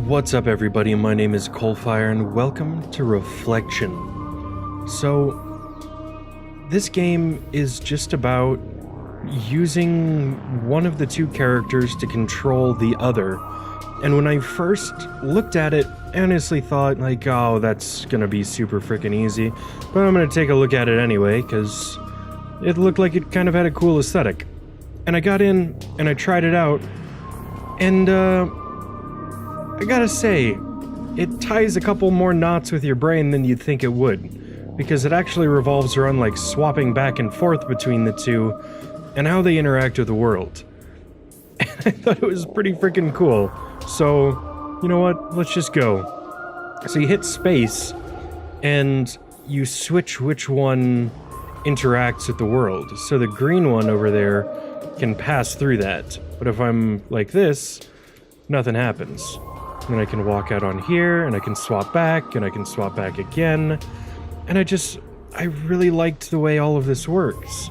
What's up, everybody? My name is CoalFire, and welcome to Reflection. So, this game is just about using one of the two characters to control the other. And when I first looked at it, I honestly thought, like, oh, that's gonna be super freaking easy. But I'm gonna take a look at it anyway, because it looked like it kind of had a cool aesthetic. And I got in, and I tried it out, and, I gotta say, it ties a couple more knots with your brain than you'd think it would, because it actually revolves around like swapping back and forth between the two and how they interact with the world. And I thought it was pretty freaking cool. So, you know what? Let's just go. So you hit space and you switch which one interacts with the world. So the green one over there can pass through that. But if I'm like this, nothing happens. Then I can walk out on here, and I can swap back, and I can swap back again. And I really liked the way all of this works.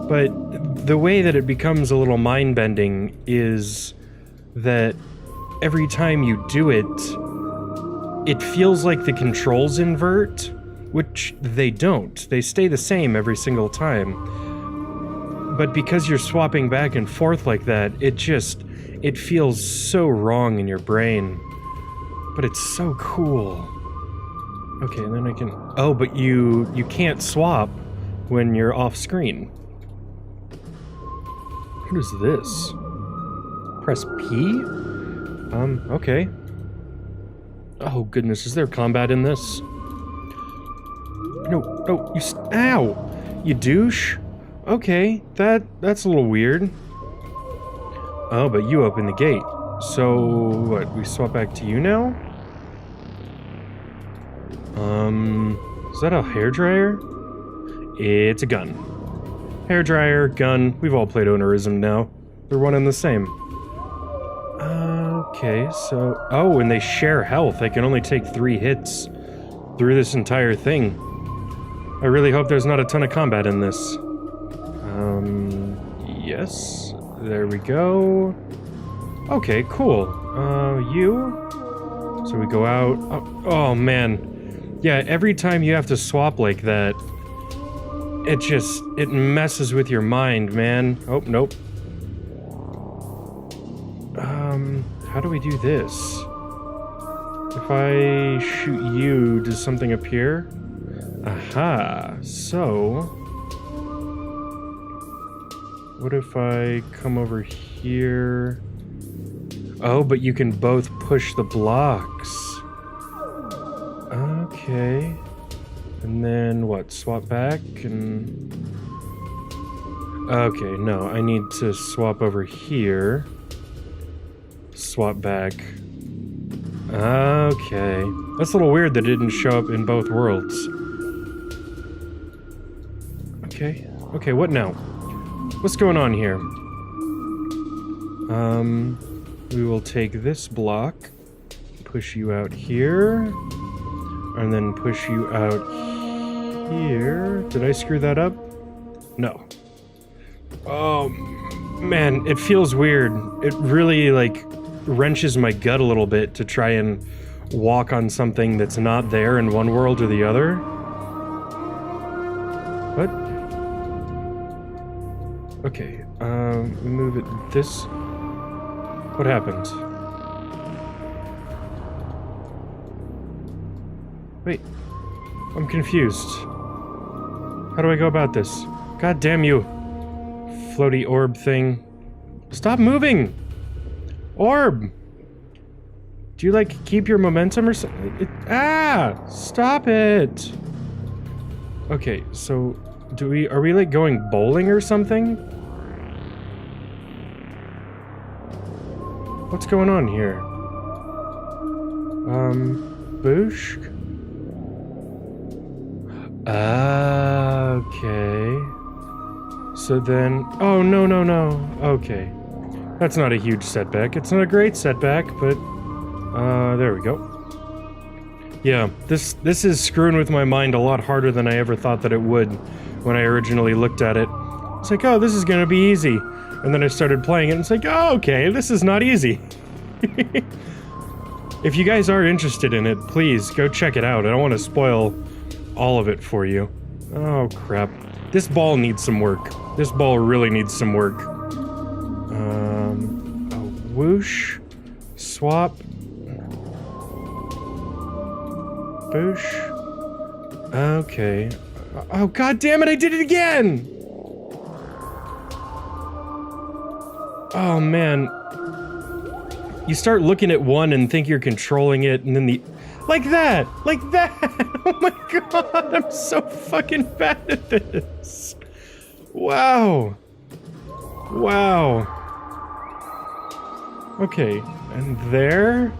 But the way that it becomes a little mind-bending is that every time you do it, it feels like the controls invert, which they don't. They stay the same every single time. But because you're swapping back and forth like that, it feels so wrong in your brain, but it's so cool. Okay, and then I can... Oh, but you can't swap when you're off screen. What is this? Press P? Okay. Oh goodness, is there combat in this? No, ow! You douche? Okay, that's a little weird. Oh, but you open the gate. So, what, we swap back to you now? Is that a hairdryer? It's a gun. Hairdryer, gun, we've all played Onarism now. They're one and the same. Okay, so... Oh, and they share health. They can only take 3 hits through this entire thing. I really hope there's not a ton of combat in this. Yes. There we go. Okay, cool. You? So we go out. Oh, man. Yeah, every time you have to swap like that, it messes with your mind, man. Oh, nope. How do we do this? If I shoot you, does something appear? Aha. So... What if I come over here? Oh, but you can both push the blocks. Okay. And then what? Swap back and... Okay, no, I need to swap over here. Swap back. Okay. That's a little weird that it didn't show up in both worlds. Okay. Okay, what now? What's going on here? We will take this block, push you out here, and then push you out here. Did I screw that up? No. Oh, man, it feels weird. It really, like, wrenches my gut a little bit to try and walk on something that's not there in one world or the other. What? Okay, we move it this... What happened? Wait, I'm confused. How do I go about this? God damn you, floaty orb thing. Stop moving! Orb! Do you, like, keep your momentum or something? Stop it! Okay, so... Are we like going bowling or something? What's going on here? Boosh? Okay. So then... Oh, no. Okay. That's not a huge setback. It's not a great setback, but... there we go. Yeah, this is screwing with my mind a lot harder than I ever thought that it would when I originally looked at it. It's like, oh, this is gonna be easy. And then I started playing it and it's like, oh, okay, this is not easy. If you guys are interested in it, please go check it out. I don't want to spoil all of it for you. Oh, crap. This ball needs some work. This ball really needs some work. A whoosh. Swap. Boosh. Okay. Oh, god damn it, I did it again! Oh, man. You start looking at one and think you're controlling it, and then the... Like that! Like that! Oh my god, I'm so fucking bad at this! Wow. Wow. Okay, and there...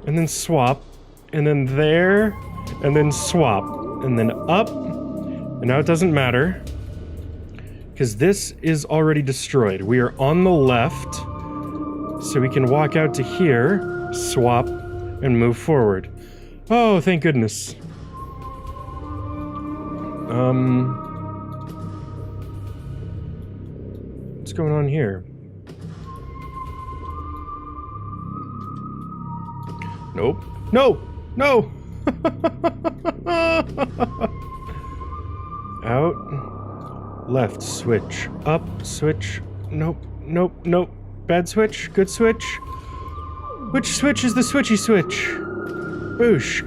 And then swap. And then there... And then swap. And then up. And now it doesn't matter. Because this is already destroyed. We are on the left. So we can walk out to here, swap, and move forward. Oh, thank goodness. What's going on here? Nope. No! No! Out. Left, switch. Up, switch. Nope, nope, nope. Bad switch, good switch. Which switch is the switchy switch? Boosh.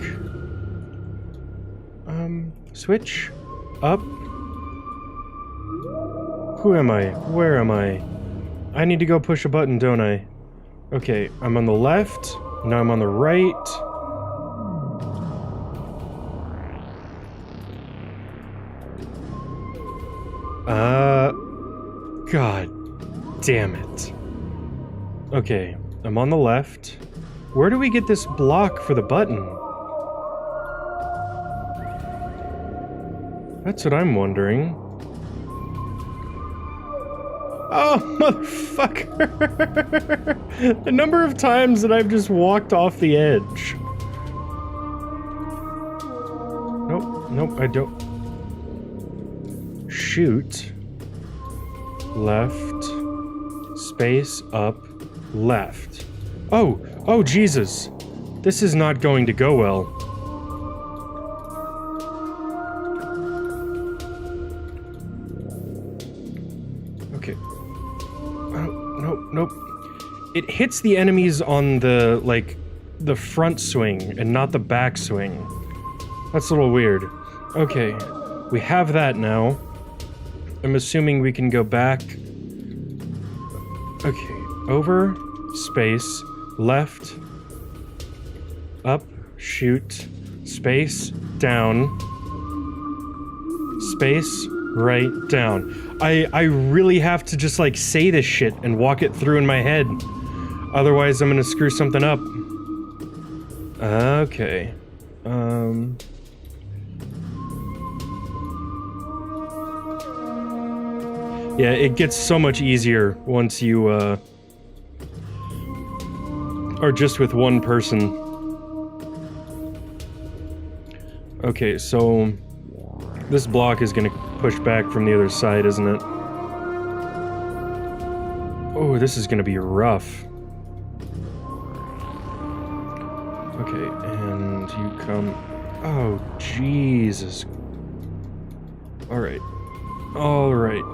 Switch. Up. Who am I? Where am I? I need to go push a button, don't I? Okay, I'm on the left. Now I'm on the right. God damn it. Okay, I'm on the left. Where do we get this block for the button? That's what I'm wondering. Oh, motherfucker! The number of times that I've just walked off the edge. Nope, nope, I don't. Shoot. Left. Space, up, left. Oh, oh Jesus. This is not going to go well. Okay. Oh, nope, nope. It hits the enemies on the, like, the front swing and not the back swing. That's a little weird. Okay, we have that now. I'm assuming we can go back. Okay, over, space, left, up, shoot, space, down, space, right, down. I really have to just, like, say this shit and walk it through in my head. Otherwise, I'm gonna screw something up. Okay. Yeah, it gets so much easier once you, are just with one person. Okay, so this block is gonna push back from the other side, isn't it? Oh, this is gonna be rough. Okay, and you come... Oh, Jesus. Alright. Alright.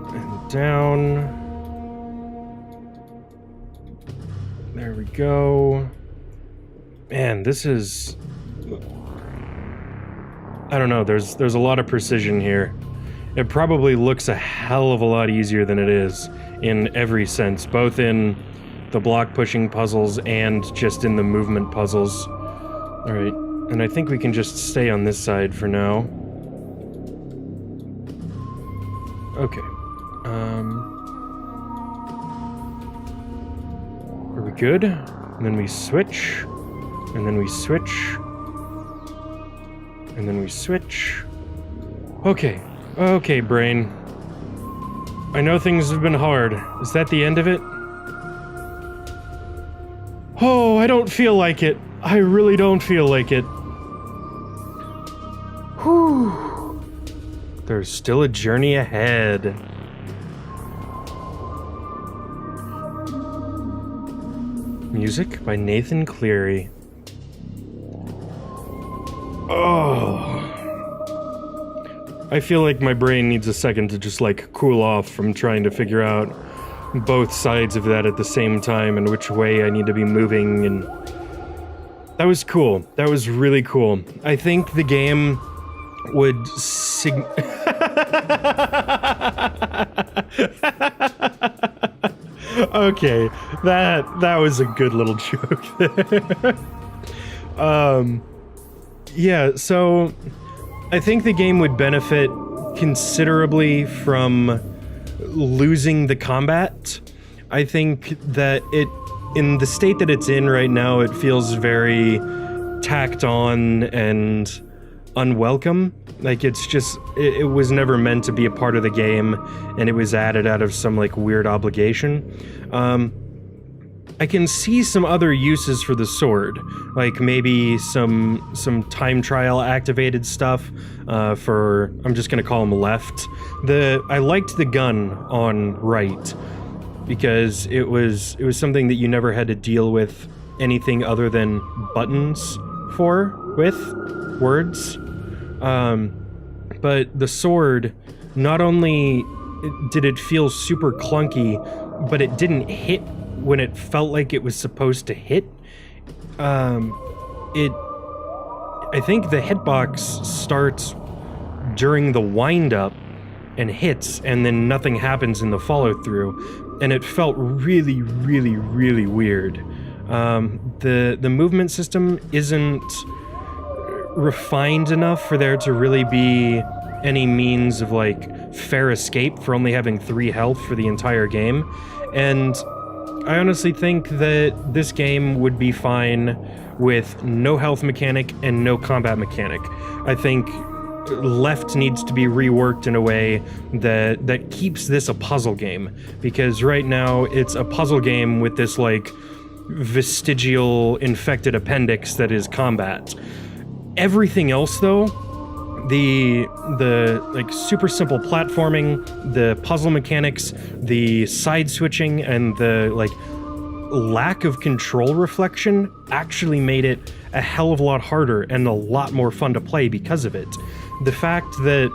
And down. There we go. Man, this is... I don't know, there's a lot of precision here. It probably looks a hell of a lot easier than it is in every sense, both in the block pushing puzzles and just in the movement puzzles. Alright, and I think we can just stay on this side for now. Okay. Are we good? And then we switch. And then we switch. And then we switch. Okay. Okay, brain. I know things have been hard. Is that the end of it? Oh, I don't feel like it. I really don't feel like it. Whew. There's still a journey ahead. Music by Nathan Cleary. Oh. I feel like my brain needs a second to just, like, cool off from trying to figure out both sides of that at the same time and which way I need to be moving, and that was cool. That was really cool. I think the game would okay, that was a good little joke there. Yeah, so I think the game would benefit considerably from losing the combat. I think that in the state that it's in right now, it feels very tacked on and unwelcome. Like, it's just, it was never meant to be a part of the game, and it was added out of some, like, weird obligation. I can see some other uses for the sword, like maybe some time trial activated stuff for, I'm just gonna call them left. I liked the gun on right because it was something that you never had to deal with anything other than buttons with words. But the sword, not only did it feel super clunky, but it didn't hit when it felt like it was supposed to hit. I think the hitbox starts during the wind-up and hits, and then nothing happens in the follow-through, and it felt really, really, really weird. The movement system isn't refined enough for there to really be any means of, like, fair escape for only having 3 health for the entire game, and I honestly think that this game would be fine with no health mechanic and no combat mechanic. I think left needs to be reworked in a way that keeps this a puzzle game, because right now it's a puzzle game with this, like, vestigial infected appendix that is combat. Everything else, though, the like super simple platforming, the puzzle mechanics, the side switching, and the, like, lack of control reflection actually made it a hell of a lot harder and a lot more fun to play because of it. The fact that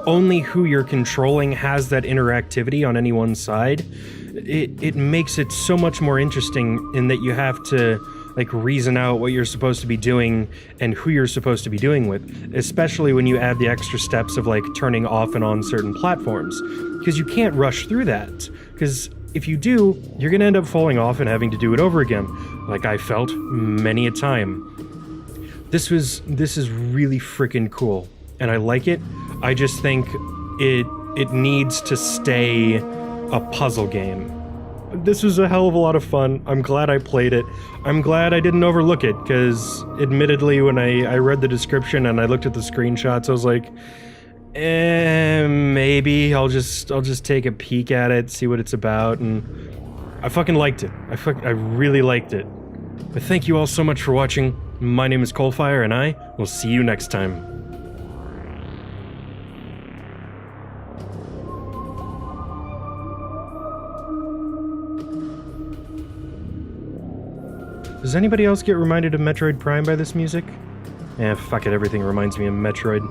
only who you're controlling has that interactivity on any one side, it makes it so much more interesting in that you have to, like, reason out what you're supposed to be doing and who you're supposed to be doing with, especially when you add the extra steps of, like, turning off and on certain platforms, because you can't rush through that, because if you do, you're gonna end up falling off and having to do it over again, like I felt many a time. This is really freaking cool, and I like it. I just think it needs to stay a puzzle game. This was a hell of a lot of fun. I'm glad I played it. I'm glad I didn't overlook it, because admittedly when I read the description and I looked at the screenshots, I was like, maybe I'll just take a peek at it, see what it's about, and I fucking liked it. I really liked it. But thank you all so much for watching. My name is CoalFire, and I will see you next time. Does anybody else get reminded of Metroid Prime by this music? Fuck it, everything reminds me of Metroid.